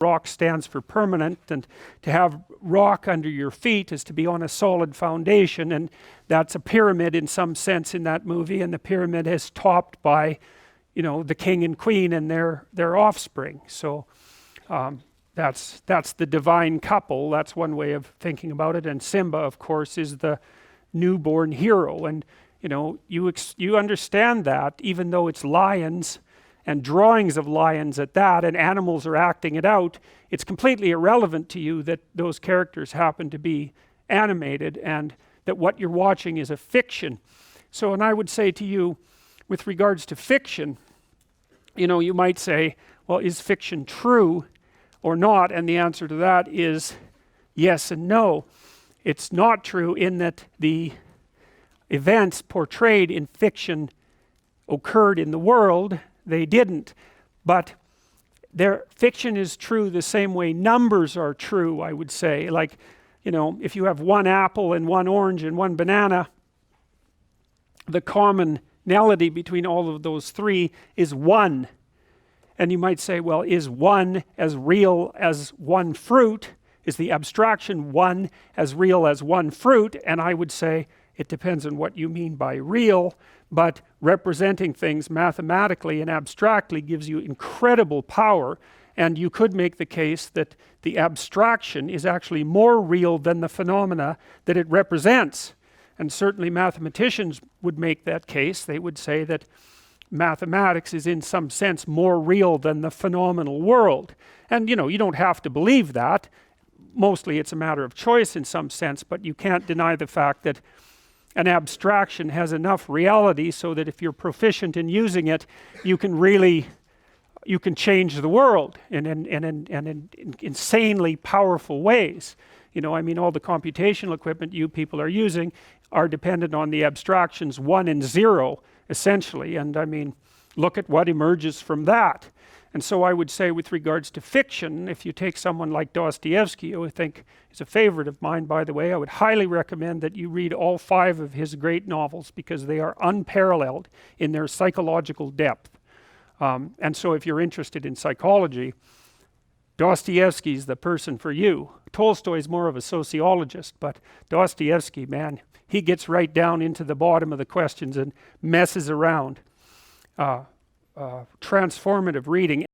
rock stands for permanent, and to have rock under your feet is to be on a solid foundation, and that's a pyramid in some sense in that movie, and the pyramid is topped by, you know, the king and queen and their offspring. So that's the divine couple. That's one way of thinking about it. And Simba, of course, is the newborn hero, and you know, you understand that even though it's lions and drawings of lions at that, and animals are acting it out, it's completely irrelevant to you that those characters happen to be animated and that what you're watching is a fiction. So, and I would say to you, with regards to fiction, you know, you might say, well, is fiction true or not? And the answer to that is yes and no. It's not true in that the events portrayed in fiction occurred in the world. They didn't, but their fiction is true the same way numbers are true, I would say. Like, you know, if you have one apple and one orange and one banana, the commonality between all of those three is one. And you might say, well, is one as real as one fruit? Is the abstraction one as real as one fruit? And I would say it depends on what you mean by real, but representing things mathematically and abstractly gives you incredible power, and you could make the case that the abstraction is actually more real than the phenomena that it represents. And certainly mathematicians would make that case. They would say that mathematics is in some sense more real than the phenomenal world. And you know, you don't have to believe that. Mostly it's a matter of choice in some sense, but you can't deny the fact that an abstraction has enough reality so that if you're proficient in using it, you can change the world in insanely powerful ways. You know, I mean, all the computational equipment you people are using are dependent on the abstractions 1 and 0, essentially. And I mean, look at what emerges from that. And so I would say with regards to fiction, if you take someone like Dostoevsky, who I think is a favorite of mine, by the way, I would highly recommend that you read all 5 of his great novels because they are unparalleled in their psychological depth. And so if you're interested in psychology, Dostoevsky's the person for you. Tolstoy's more of a sociologist, but Dostoevsky, man, he gets right down into the bottom of the questions and messes around. Transformative reading.